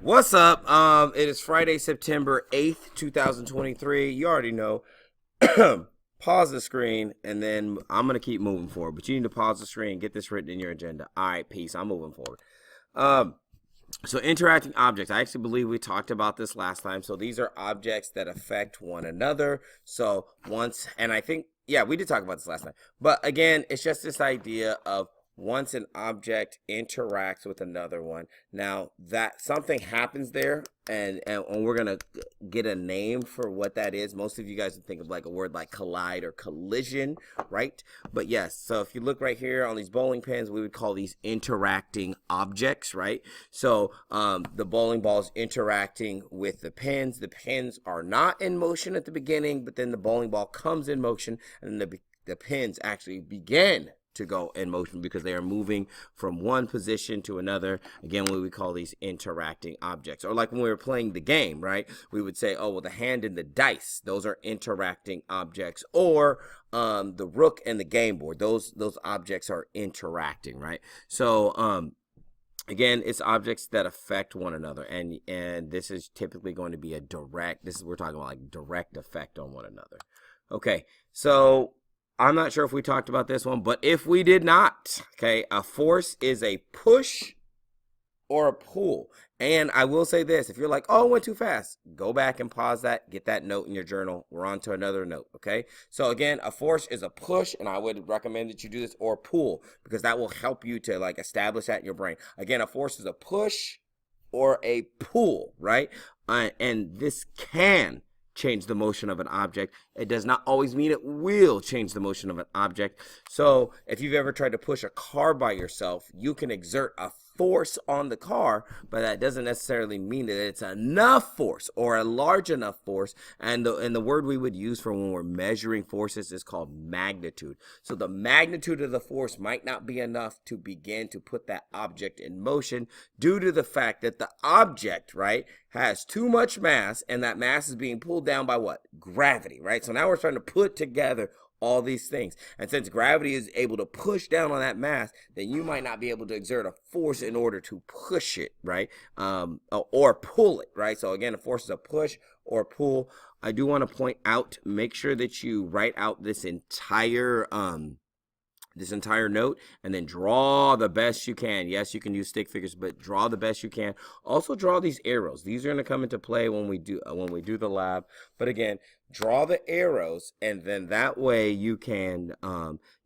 What's up? It is Friday, September 8th, 2023. You already know. Pause the screen, and then I'm going to keep moving forward. But you need to pause the screen, get this written in your agenda. All right, peace. I'm moving forward. Um, so interacting objects. I actually believe we talked about this last time. So these are objects that affect one another. So and I think, yeah, we did talk about this last time. But again, it's just this idea of once an object interacts with another one, now that something happens there, and we're gonna get a name for what that is. Most of you guys would think of like a word like collide or collision, right? But yes, so if you look right here on these bowling pins, we would call these interacting objects, right? So the bowling ball is interacting with the pins. The pins are not in motion at the beginning, but then the bowling ball comes in motion, and the pins actually begin to go in motion because they are moving from one position to another. Again, what we call these interacting objects. Or like when we were playing the game, right? We would say, oh, well, the hand and the dice, those are interacting objects. Or the rook and the game board, those objects are interacting, right? So again, it's objects that affect one another, and this is typically going to be we're talking about like direct effect on one another. Okay, so I'm not sure if we talked about this one, but if we did not, okay, a force is a push or a pull. And I will say this, if you're like, oh, it went too fast, go back and pause that, get that note in your journal. We're on to another note, okay? So again, a force is a push, and I would recommend that you do this, or pull, because that will help you to like establish that in your brain. Again, a force is a push or a pull, right? And this can change the motion of an object. It does not always mean it will change the motion of an object. So if you've ever tried to push a car by yourself, you can exert a force on the car, but that doesn't necessarily mean that it's enough force or a large enough force. And the word we would use for when we're measuring forces is called magnitude. So the magnitude of the force might not be enough to begin to put that object in motion due to the fact that the object, right, has too much mass, and that mass is being pulled down by what? Gravity, right? So now we're trying to put together all these things. And since gravity is able to push down on that mass, then you might not be able to exert a force in order to push it, right? Or pull it, right? So again, a force is a push or pull. I do want to point out, make sure that you write out this entire note, and then draw the best you can. Yes, you can use stick figures, but draw the best you can. Also draw these arrows. These are going to come into play when we do the lab. But again, draw the arrows, and then that way you can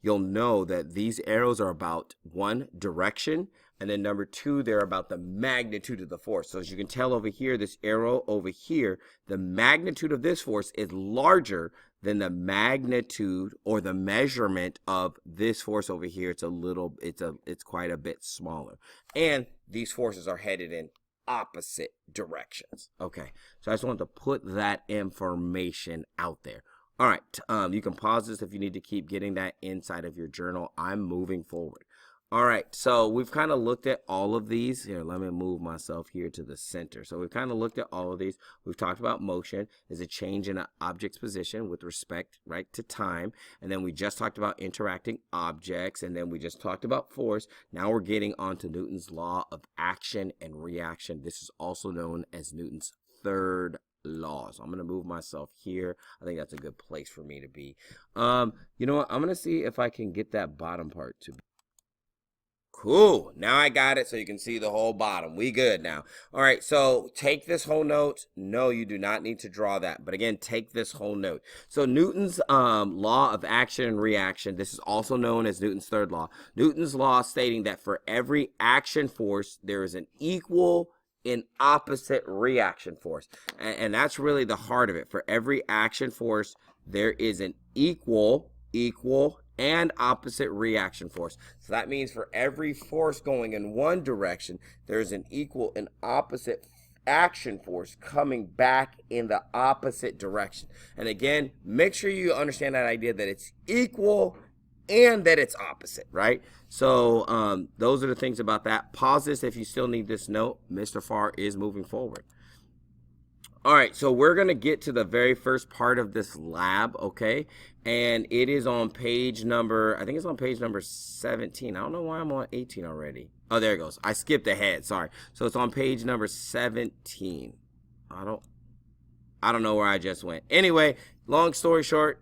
you'll know that these arrows are about one, direction, and then number two, they're about the magnitude of the force. So as you can tell over here, this arrow over here, the magnitude of this force is larger than the magnitude or the measurement of this force over here. It's quite a bit smaller. And these forces are headed in opposite directions. Okay, so I just wanted to put that information out there. All right, you can pause this if you need to keep getting that inside of your journal. I'm moving forward. All right, so we've kind of looked at all of these. Here, let me move myself here to the center. So we've kind of looked at all of these. We've talked about motion is a change in an object's position with respect, right, to time. And then we just talked about interacting objects. And then we just talked about force. Now we're getting onto Newton's law of action and reaction. This is also known as Newton's third law. So I'm going to move myself here. I think that's a good place for me to be. You know what? I'm going to see if I can get that bottom part to be. Cool. Now I got it so you can see the whole bottom. We good now. All right, so take this whole note. No, you do not need to draw that. But again, take this whole note. So Newton's law of action and reaction, this is also known as Newton's third law. Newton's law stating that for every action force, there is an equal and opposite reaction force. And that's really the heart of it. For every action force, there is an equal, and opposite reaction force. So that means for every force going in one direction, there's an equal and opposite action force coming back in the opposite direction. And again, make sure you understand that idea that it's equal and that it's opposite, right? So those are the things about that. Pause this if you still need this note. Mr. Farr is moving forward. All right, so we're going to get to the very first part of this lab, okay? And it is on page number, I think it's on page number 17. I don't know why I'm on 18 already. Oh, there it goes. I skipped ahead. Sorry. So it's on page number 17. I don't know where I just went. Anyway, long story short,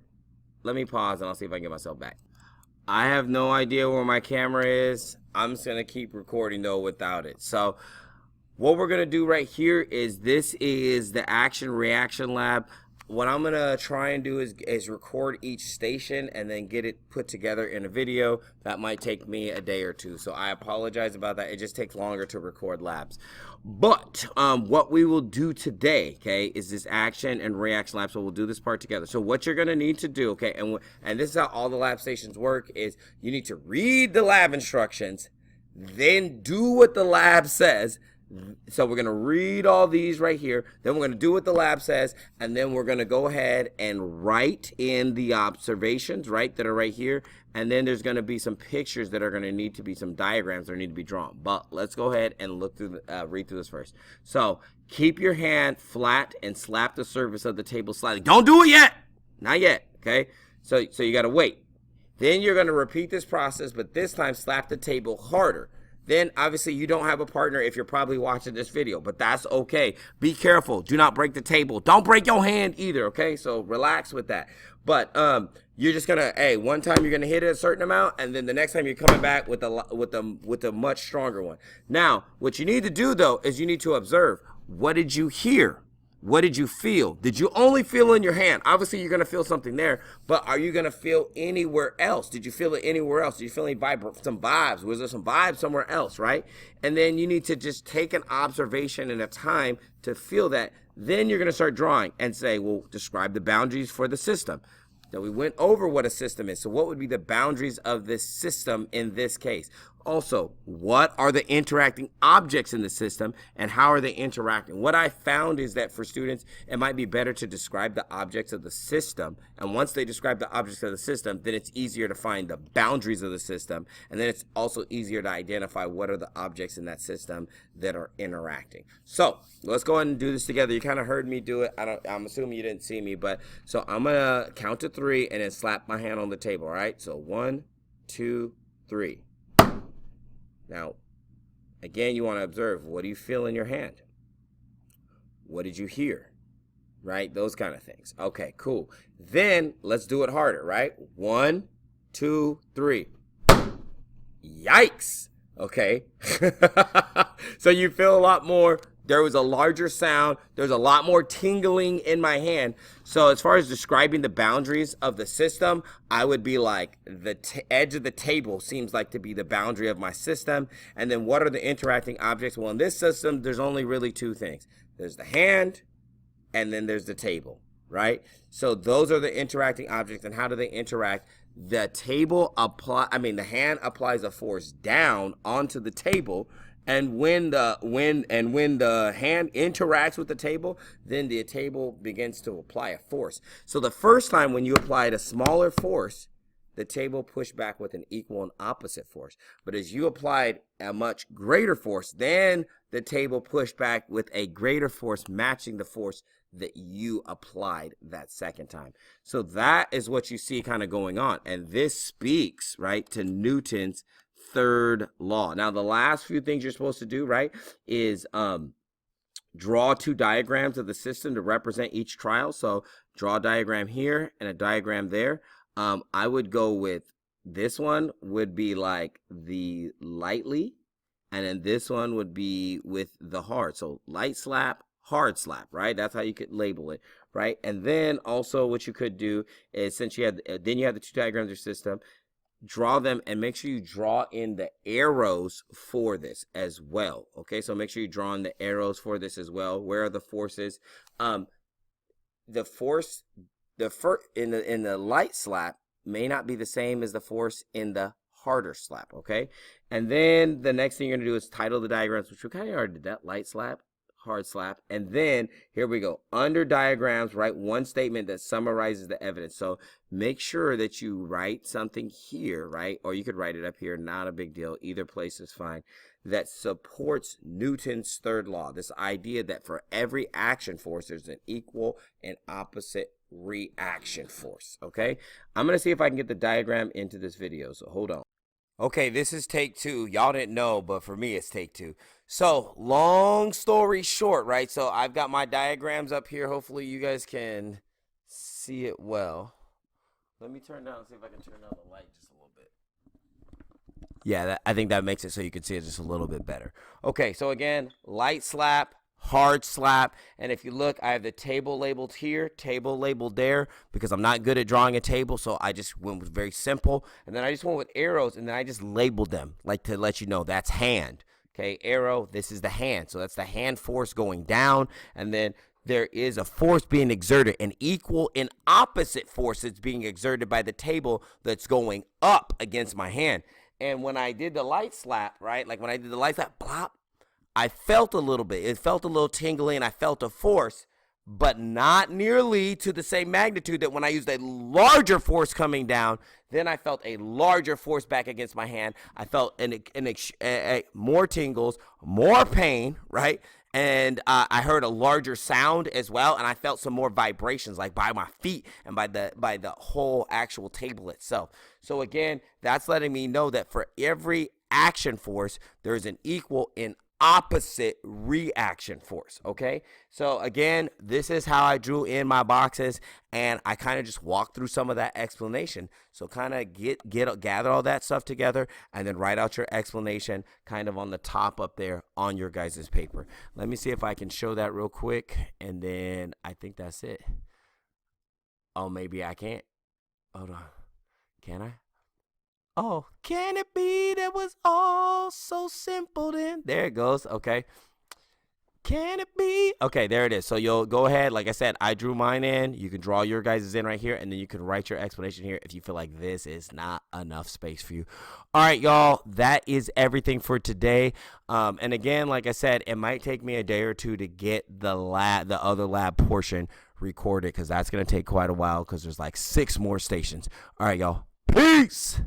let me pause and I'll see if I can get myself back. I have no idea where my camera is. I'm just going to keep recording though without it. So what we're going to do right here is this is the action reaction lab. What I'm going to try and do is record each station and then get it put together in a video. That might take me a day or two. So I apologize about that. It just takes longer to record labs. But what we will do today, okay, is this action and reaction lab. So we'll do this part together. So what you're going to need to do, okay, and this is how all the lab stations work, is you need to read the lab instructions, then do what the lab says. So we're going to read all these right here. Then we're going to do what the lab says. And then we're going to go ahead and write in the observations, right, that are right here. And then there's going to be some pictures that are going to need to be some diagrams that need to be drawn. But let's go ahead and look through read through this first. So keep your hand flat and slap the surface of the table slightly. Don't do it yet. Not yet. Okay. So you got to wait. Then you're going to repeat this process, but this time slap the table harder. Then obviously you don't have a partner if you're probably watching this video, but that's okay. Be careful. Do not break the table. Don't break your hand either, okay? So relax with that. But you're just gonna, one time you're gonna hit it a certain amount, and then the next time you're coming back with a much stronger one. Now, what you need to do though is you need to observe. What did you hear? What did you feel? Did you only feel in your hand? Obviously, you're going to feel something there, but are you going to feel anywhere else? Did you feel it anywhere else? Did you feel any some vibes? Was there some vibes somewhere else, right? And then you need to just take an observation and a time to feel that. Then you're going to start drawing and say, well, describe the boundaries for the system. Now, we went over what a system is. So what would be the boundaries of this system in this case? Also, what are the interacting objects in the system and how are they interacting? What I found is that for students, it might be better to describe the objects of the system. And once they describe the objects of the system, then it's easier to find the boundaries of the system. And then it's also easier to identify what are the objects in that system that are interacting. So let's go ahead and do this together. You kind of heard me do it. I'm assuming you didn't see me, but so I'm going to count to 3 and then slap my hand on the table, all right? So 1, 2, 3. Now, again, you want to observe, what do you feel in your hand? What did you hear? Right? Those kind of things. Okay, cool. Then let's do it harder, right? 1, 2, 3. Yikes. Okay. So you feel a lot more. There was a larger sound. There's a lot more tingling in my hand. So as far as describing the boundaries of the system, I would be like the edge of the table seems like to be the boundary of my system. And then what are the interacting objects? Well, in this system, there's only really 2 things. There's the hand and then there's the table, right? So those are the interacting objects. And how do they interact? The hand applies a force down onto the table. And when the hand interacts with the table, then the table begins to apply a force. So the first time when you applied a smaller force, the table pushed back with an equal and opposite force. But as you applied a much greater force, then the table pushed back with a greater force matching the force that you applied that second time. So that is what you see kind of going on. And this speaks, right, to Newton's third law. Now, the last few things you're supposed to do, right, is draw 2 diagrams of the system to represent each trial. So draw a diagram here and a diagram there. I would go with this one would be like the lightly, and then this one would be with the hard. So light slap, hard slap, right? That's how you could label it, right? And then also what you could do is, since you have then you have the 2 diagrams of your system, draw them and make sure you draw in the arrows for this as well. Okay, so make sure you draw in the arrows for this as well. Where are the forces? The force in the light slap may not be the same as the force in the harder slap. Okay, and then the next thing you're gonna do is title the diagrams, which we kind of already did that. Light slap, hard slap, and then here we go. Under diagrams, write one statement that summarizes the evidence. So make sure that you write something here, right? Or you could write it up here, not a big deal. Either place is fine. That supports Newton's third law. This idea that for every action force, there's an equal and opposite reaction force, okay? I'm gonna see if I can get the diagram into this video, so hold on. Okay, this is take two. Y'all didn't know, but for me, it's take two. So, long story short, right? So, I've got my diagrams up here. Hopefully, you guys can see it well. Let me turn down, see if I can turn down the light just a little bit. Yeah, I think that makes it so you can see it just a little bit better. Okay, so again, light slap, hard slap, and if you look, I have the table labeled here, table labeled there, because I'm not good at drawing a table, so I just went with very simple, and then I just went with arrows, and then I just labeled them, like to let you know that's hand. Okay, arrow, this is the hand, so that's the hand force going down, and then there is a force being exerted, an equal and opposite force that's being exerted by the table that's going up against my hand. And when I did the light slap, right, like when I did the light slap, plop, I felt a little bit. It felt a little tingly, and I felt a force, but not nearly to the same magnitude that when I used a larger force coming down, then I felt a larger force back against my hand. I felt more tingles, more pain, right? And I heard a larger sound as well, and I felt some more vibrations, like by my feet and by the whole actual table itself. So again, that's letting me know that for every action force, there's an equal and opposite reaction force. Okay, so again, this is how I drew in my boxes, and I kind of just walked through some of that explanation. So kind of gather all that stuff together, and then write out your explanation kind of on the top up there on your guys' paper. Let me see if I can show that real quick, and then I think that's it. Oh, maybe I can't. Hold on. Can I? Oh, can it be that was all so simple then? There it goes. Okay. Can it be? Okay, there it is. So you'll go ahead. Like I said, I drew mine in. You can draw your guys' in right here, and then you can write your explanation here if you feel like this is not enough space for you. All right, y'all. That is everything for today. And again, like I said, it might take me a day or two to get the other lab portion recorded, because that's going to take quite a while, because there's like 6 more stations. All right, y'all. Peace.